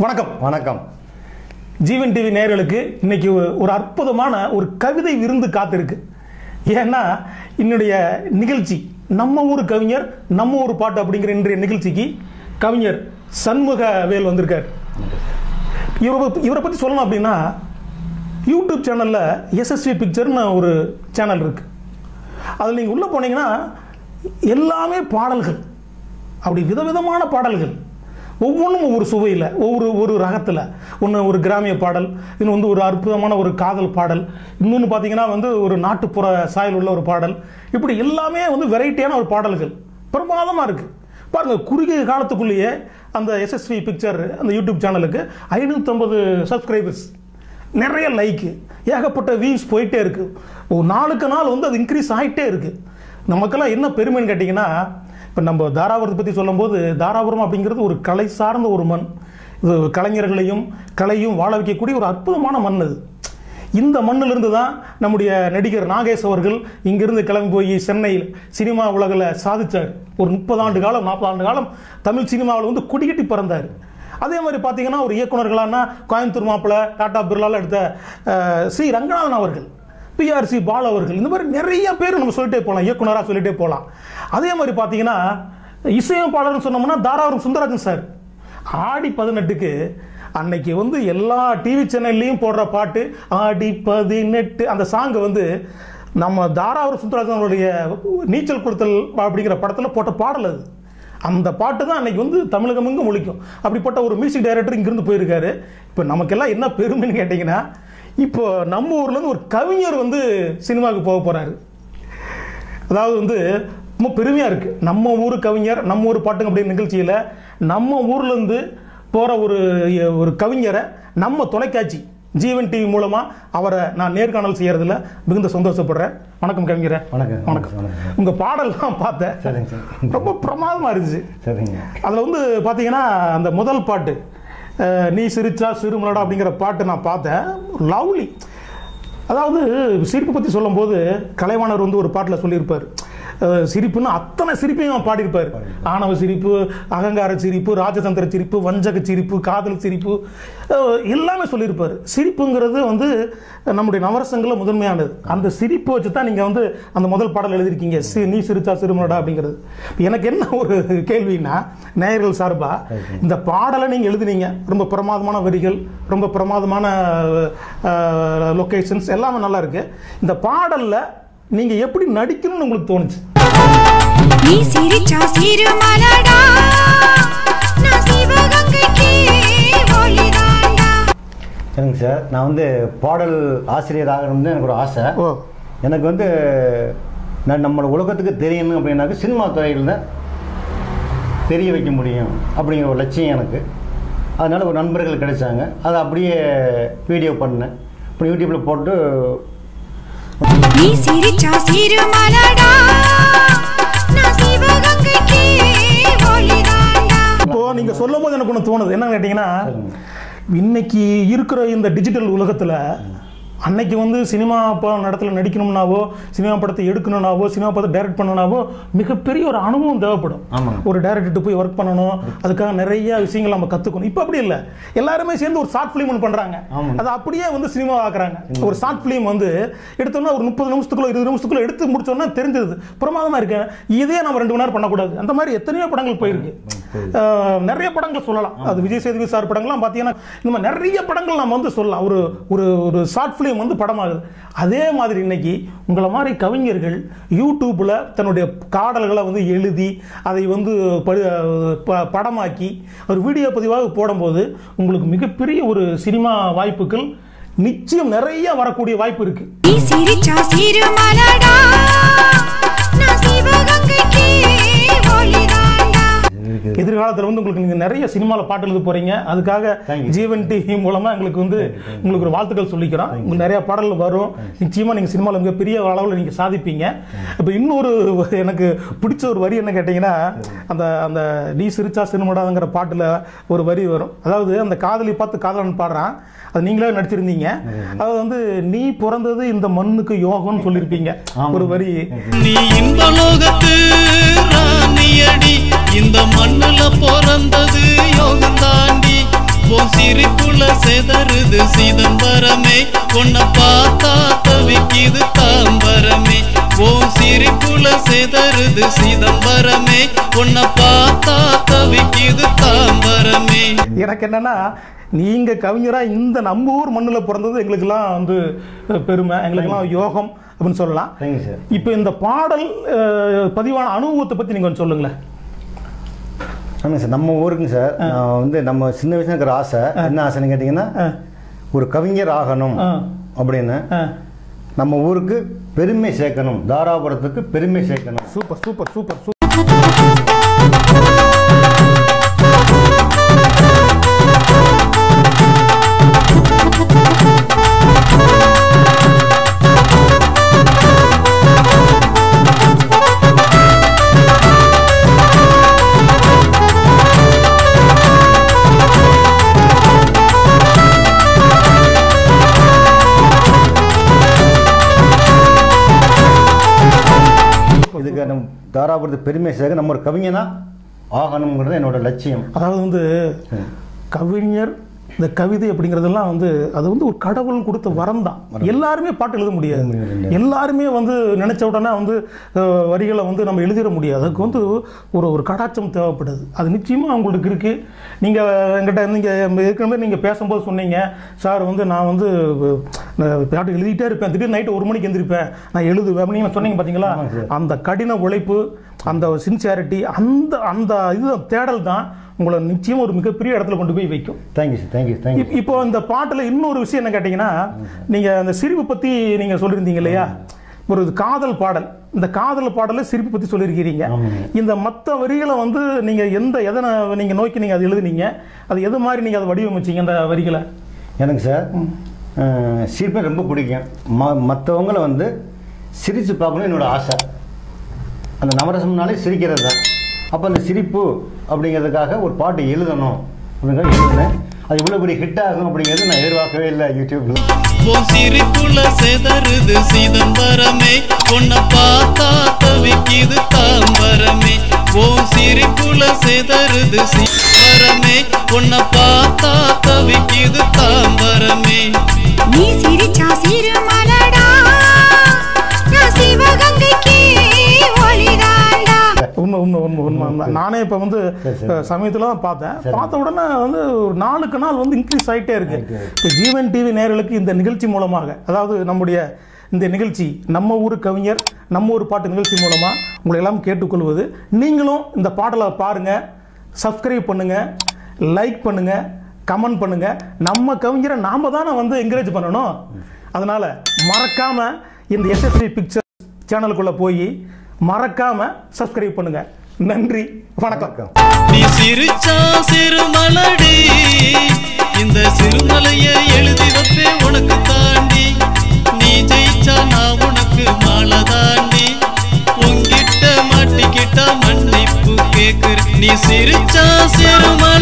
வணக்கம் வணக்கம். ஜீவன் டிவி நேயர்களுக்கு இன்னைக்கு ஒரு அற்புதமான ஒரு கவிதை விருந்து காத்திருக்கு. ஏன்னா என்னுடைய நிகழ்ச்சி நம்ம ஊர் கவிஞர் நம்ம ஊர் பாட்டு அப்படிங்கிற இன்றைய நிகழ்ச்சிக்கு கவிஞர் சண்முகவேல் வந்திருக்கார். இவரை பற்றி சொல்லணும் அப்படின்னா, யூடியூப் சேனலில் எஸ்எஸ்வி பிக்சர்னு ஒரு சேனல் இருக்கு. அதில் நீங்கள் உள்ளே போனீங்கன்னா எல்லாமே பாடல்கள், அப்படி விதவிதமான பாடல்கள், ஒவ்வொன்றும் ஒவ்வொரு சுவையில், ஒவ்வொரு ரகத்தில். ஒன்று ஒரு கிராமிய பாடல், இன்னும் ஒரு அற்புதமான ஒரு காதல் பாடல், இன்னொன்று பார்த்தீங்கன்னா ஒரு நாட்டுப்புற சாயல் உள்ள ஒரு பாடல். இப்படி எல்லாமே வெரைட்டியான ஒரு பாடல்கள் பிரமாதமாக இருக்குது. பாருங்கள், குறுகிய காலத்துக்குள்ளேயே அந்த எஸ்எஸ்வி பிக்சர் அந்த யூடியூப் சேனலுக்கு 550 சப்ஸ்கிரைபர்ஸ், நிறைய லைக்கு, ஏகப்பட்ட வியூஸ் போயிட்டே இருக்குது. ஒரு நாளுக்கு நாள் அது இன்க்ரீஸ் ஆகிட்டே இருக்குது. நமக்கெல்லாம் என்ன பெருமைன்னு கேட்டிங்கன்னா, இப்போ நம்ம தாராபுரத்தை பற்றி சொல்லும்போது, தாராபுரம் அப்படிங்கிறது ஒரு கலை சார்ந்த ஒரு மண். இது கலைஞர்களையும் கலையும் வாழ வைக்கக்கூடிய ஒரு அற்புதமான மண். அது இந்த மண்ணிலிருந்து தான் நம்முடைய நடிகர் நாகேஷ் அவர்கள் இங்கிருந்து கிளம்பி போய் சென்னையில் சினிமா உலகில் சாதித்தார். ஒரு 30 ஆண்டு காலம் 40 ஆண்டு காலம் தமிழ் சினிமாவில் குடிக்கட்டி பிறந்தார். அதே மாதிரி பார்த்தீங்கன்னா ஒரு இயக்குநர்களான கோயம்புத்தூர் மாப்பிள்ளை, டாடா பிர்லாவில் எடுத்த சி ரங்கநாதன் அவர்கள், பிஆர்சி பால் அவர்கள், இந்த மாதிரி நிறைய பேர் நம்ம சொல்லிட்டே போகலாம், இயக்குனராக சொல்லிட்டே போகலாம். அதே மாதிரி பார்த்தீங்கன்னா இசையமைப்பாளர்னு சொன்னோம்னா தாராபுரம் சுந்தரராஜன் சார். ஆடி 18க்கு அன்னைக்கு எல்லா டிவி சேனல்லையும் போடுற பாட்டு ஆடி 18, அந்த சாங்கு நம்ம தாராபுரம் சுந்தரராஜனுடைய நீச்சல் குளத்தல் அப்படிங்கிற படத்தில் போட்ட பாடல். அது அந்த பாட்டு தான் அன்னைக்கு தமிழகம் எங்கும் ஒழிக்கும். அப்படிப்பட்ட ஒரு மியூசிக் டைரக்டர் இங்கிருந்து போயிருக்காரு. இப்போ நமக்கெல்லாம் என்ன பெருமைன்னு கேட்டிங்கன்னா, இப்போ நம்ம ஊர்லேருந்து ஒரு கவிஞர் சினிமாவுக்கு போக போகிறாரு. அதாவது ரொம்ப பெருமையாக இருக்குது. நம்ம ஊர் கவிஞர் நம்ம ஊர் பாட்டுங்க அப்படிங்கிற நிகழ்ச்சியில் நம்ம ஊர்லேருந்து போகிற ஒரு கவிஞரை நம்ம தொலைக்காட்சி ஜீவன் டிவி மூலமாக அவரை நான் நேர்காணல் செய்யறதுல மிகுந்த சந்தோஷப்படுறேன். வணக்கம் கவிஞரை. வணக்கம். வணக்கம். உங்கள் பாடல்லாம் பார்த்தேன், ரொம்ப பிரமாதமாக இருந்துச்சு. சரிங்க. அதில் பார்த்தீங்கன்னா அந்த முதல் பாட்டு நீ சிரிச்சா சிறுமலடா அப்படிங்கிற பாட்டு நான் பார்த்தேன். லவ்லி. அதாவது சிரிப்பு பற்றி சொல்லும்போது கலைவாணர் ஒரு பாட்டில் சொல்லியிருப்பார், சிரிப்புன்னு அத்தனை சிரிப்பையும் பாடியிருப்பார். ஆணவ சிரிப்பு, அகங்கார சிரிப்பு, ராஜதந்திர சிரிப்பு, வஞ்சக சிரிப்பு, காதல் சிரிப்பு, எல்லாமே சொல்லியிருப்பார். சிரிப்புங்கிறது நம்முடைய நவரசங்களில் முதன்மையானது. அந்த சிரிப்பு வச்சு தான் நீங்கள் அந்த முதல் பாடல் எழுதியிருக்கீங்க, நீ சிரிச்சா சிறுமலடா அப்படிங்கிறது. எனக்கு என்ன ஒரு கேள்வின்னா, நேயர்கள் சார்பாக இந்த பாடலை நீங்கள் எழுதினீங்க, ரொம்ப பிரமாதமான வரிகள், ரொம்ப பிரமாதமான லொகேஷன்ஸ் எல்லாமே நல்லா இருக்கு. இந்த பாடலில் நீங்க எப்படி நடிக்கணும்னு உங்களுக்கு தோணுச்சு? நீ சிரிச்சா சிறுமலடா நான் சிவகங்கைக்கு ஒளிதாண்டா. சரிங்க சார், நான் பாடல் ஆசிரியர் ஆகணும்னு எனக்கு ஒரு ஆசை. எனக்கு நான் நம்மளோட உலகத்துக்கு தெரியணும் அப்படின்னாக்க சினிமா துறையில் தான் தெரிய வைக்க முடியும் அப்படிங்கிற ஒரு லட்சியம் எனக்கு. அதனால் ஒரு நண்பர்கள் கிடைச்சாங்க, அதை அப்படியே வீடியோ பண்ணேன். அப்புறம் யூடியூப்பில் போட்டு நீ சிரிச்சா சிறுமலடா நான் சிவகங்கைக்கு ஒளிதாண்டா. இப்போ நீங்க சொல்லும் போது எனக்கு ஒன்று தோணுது. என்ன கேட்டீங்கன்னா, இன்னைக்கு இருக்கிற இந்த டிஜிட்டல் உலகத்துல அன்னைக்கு சினிமா இடத்துல நடிக்கணும்னாவோ, சினிமா படத்தை எடுக்கணும்னாவோ, சினிமா படத்தை டைரக்ட் பண்ணணும்னாவோ மிகப்பெரிய ஒரு அனுபவம் தேவைப்படும். ஒரு டைரக்டர் போய் ஒர்க் பண்ணணும், அதுக்காக நிறைய விஷயங்கள் நம்ம கற்றுக்கணும். இப்போ அப்படி இல்லை, எல்லாருமே சேர்ந்து ஒரு ஷார்ட் ஃபிலிம் பண்ணுறாங்க, அதை அப்படியே சினிமா ஆக்குறாங்க. ஒரு ஷார்ட் ஃபிலிம் எடுத்தோம்னா ஒரு 30 நிமிஷத்துக்குள்ள 20 நிமிஷத்துக்குள்ள எடுத்து முடிச்சோன்னா தெரிஞ்சது பிரமாதமாக இருக்கு. இதே நம்ம 2 மணி நேரம் பண்ணக்கூடாது. அந்த மாதிரி எத்தனையோ படங்கள் போயிருக்கு. நிறைய படங்கள் சொல்லலாம். அது விஜய் சேதுபதி சார் படங்கள்லாம் பார்த்தீங்கன்னா இந்த மாதிரி நிறைய படங்கள் நம்ம சொல்லலாம். ஒரு ஷார்ட் ஃபிலிம் படமாகுது. அதே மாதிரி இன்னைக்கு உங்களை மாதிரி கவிஞர்கள் யூடியூப்ல தன்னுடைய பாடல்களை எழுதி அதை படமாக்கி ஒரு வீடியோ பதிவாக போடும்போது உங்களுக்கு மிகப்பெரிய ஒரு சினிமா வாய்ப்புகள் நிச்சயம் நிறைய வரக்கூடிய வாய்ப்பு இருக்கு. எதிர்காலத்தில் உங்களுக்கு நீங்க நிறைய சினிமாவில் பாட்டு எழுத போறீங்க. அதுக்காக ஜீவன் டிவி மூலமா எங்களுக்கு உங்களுக்கு ஒரு வாழ்த்துக்கள் சொல்லிக்கிறோம். உங்களுக்கு நிறைய பாடல்கள் வரும். நிச்சயமா நீங்க சினிமாவில் மிகப்பெரிய அளவில் நீங்க சாதிப்பீங்க. இப்போ இன்னொரு எனக்கு பிடிச்ச ஒரு வரி என்ன கேட்டீங்கன்னா, அந்த நீ சிரிச்சா சிறுமடாங்கிற பாட்டுல ஒரு வரி வரும். அதாவது அந்த காதலி பார்த்து காதலன் பாடுறான், அது நீங்களே நடிச்சிருந்தீங்க. அதாவது நீ பிறந்தது இந்த மண்ணுக்கு யோகம்னு சொல்லியிருப்பீங்க ஒரு வரி. நீ இந்த லோகத்து ராணியடி, இந்த மண்ணுல பிறந்தது யோகம் தாண்டி, உன் சிரிப்புல செதறுது சிதம்பரமே உன்னை பார்த்தா தவிக்குது தாம்பரமே உன் சிரிப்புல செதறுது சிதம்பரமே உன்னை பார்த்தா தவிக்குது தாம்பரமே. எனக்கு என்னன்னா நீங்க கவிஞரா இந்த நம்ம ஊர் மண்ணில் பிறந்தது எங்களுக்கெல்லாம் வந்து பெருமை, எங்களுக்கெல்லாம் யோகம் அப்படின்னு சொல்லலாம். இப்போ இந்த பாடல் பதிவான அனுபவத்தை பத்தி நீங்க கொஞ்சம் சொல்லுங்களேன். ஆமாங்க சார், நம்ம ஊருக்குங்க சார் நான் வந்து நம்ம சின்ன வயசுல இருக்கிற ஆசை என்ன ஆசைன்னு கேட்டிங்கன்னா ஒரு கவிஞர் ஆகணும் அப்படின்னு, நம்ம ஊருக்கு பெருமை சேர்க்கணும், தாராபுரத்துக்கு பெருமை சேர்க்கணும். Super super super super. தாராபுரத்து பெருமை சேர்க்க நம்ம ஒரு கவிஞனா ஆகணுங்கிறது என்னோட லட்சியம். அதாவது வந்து கவிஞர் இந்த கவிதை அப்படிங்கிறதெல்லாம் வந்து அது வந்து ஒரு கடவுள் கொடுத்த வரம் தான். எல்லாருமே பாட்டு எழுத முடியாது, எல்லாருமே வந்து நினைச்ச உடனே வந்து வரிகளை வந்து நம்ம எழுதிட முடியாது. அதுக்கு வந்து ஒரு கடாச்சம் தேவைப்படுது. அது நிச்சயமாக உங்களுக்கு இருக்கு. நீங்கள் எங்கிட்ட நீங்கள் ஏற்கனவே நீங்கள் பேசும்போது சொன்னீங்க, சார் வந்து நான் வந்து பாட்டு எழுதிட்டே இருப்பேன், திடீர்னு நைட்டு 1 மணிக்கு எழுந்திருப்பேன், நான் எழுதுவேன் அப்படின்னு சொன்னீங்க பார்த்தீங்களா. அந்த கடின உழைப்பு, அந்த சின்சியாரிட்டி, அந்த அந்த இது தேடல் தான் உங்களை நிச்சயம் ஒரு மிகப்பெரிய இடத்துல கொண்டு போய் வைக்கும். Thank you sir, thank you thank you. இப்போ இந்த பாட்டில் இன்னொரு விஷயம் என்ன கேட்டிங்கன்னா, நீங்கள் அந்த சிரிப்பு பற்றி நீங்கள் சொல்லியிருந்தீங்க இல்லையா, ஒரு காதல் பாடல், இந்த காதல் பாடலில் சிரிப்பு பற்றி சொல்லியிருக்கிறீங்க. இந்த மற்ற வரிகளை வந்து நீங்கள் எதை நீங்கள் நோக்கி நீங்கள் அதை எழுதுனீங்க, அது எது மாதிரி நீங்கள் அதை வடிவமைச்சிங்க அந்த வரிகளை? எனக்கு சார் சிரிப்பை ரொம்ப பிடிக்கும். மற்றவங்களை வந்து சிரித்து பார்க்கணும் என்னோட ஆசை. அந்த நவரசம்னாலே சிரிக்கிறது தான். அப்போ அந்த சிரிப்பு அப்படிங்கிறதுக்காக ஒரு பாட்டு எழுதணும் அப்படிங்கிறத எழுதுனேன். அது இவ்வளோ பெரிய ஹிட் ஆகும் அப்படிங்கிறது நான் எதிர்பார்க்கவே இல்லை. யூடியூப்ல உன் சிரிப்புல செதறுது சிதம்பரமே உன்னை பார்த்தா தவிக்குது தாம்பரமே உன் சிரிப்புல செதறுது சிதம்பரமே உன்னை பார்த்தா தவிக்குது தாம்பரமே. நீ சிரிச்சா சிறுமலடா நான் சிவகங்கைக்கு ஒளிதாண்டா. உண்மை உண்மை உண்மை உண்மை. நானே இப்போ வந்து சமயத்தில் தான் பார்த்த உடனே வந்து நாளுக்கு நாள் வந்து இன்க்ரீஸ் ஆகிட்டே இருக்கு. இப்போ ஜீவன் டிவி நேயர்களுக்கு இந்த நிகழ்ச்சி மூலமாக, அதாவது நம்முடைய இந்த நிகழ்ச்சி நம்ம ஊர் கவிஞர் நம்ம ஊர் பாட்டு நிகழ்ச்சி மூலமாக உங்களை எல்லாம் கேட்டுக்கொள்வது, நீங்களும் இந்த பாடலை பாருங்கள், சப்ஸ்கிரைப் பண்ணுங்கள், லைக் பண்ணுங்கள், கமெண்ட் பண்ணுங்கள். நம்ம கவிஞரை நாம தானே வந்து என்கரேஜ் பண்ணணும். அதனால் மறக்காமல் இந்த எஸ்எஸ்வி பிக்சர் சேனலுக்குள்ளே போய் மறக்காம சப்ஸ்கிரைப் பண்ணுங்க. நன்றி, வணக்கம். நீ சிரிச்சா சிறுமலடி, இந்த சிறுமலையை எழுதி வைப்பே உனக்கு தாண்டி, நீ ஜெயிச்சா நான் உனக்கு மாலை தாண்டி, உங்கிட்ட மாட்டிக்கிட்டா மன்னிப்பு கேக்குற. நீ சிரிச்சா சிறுமலை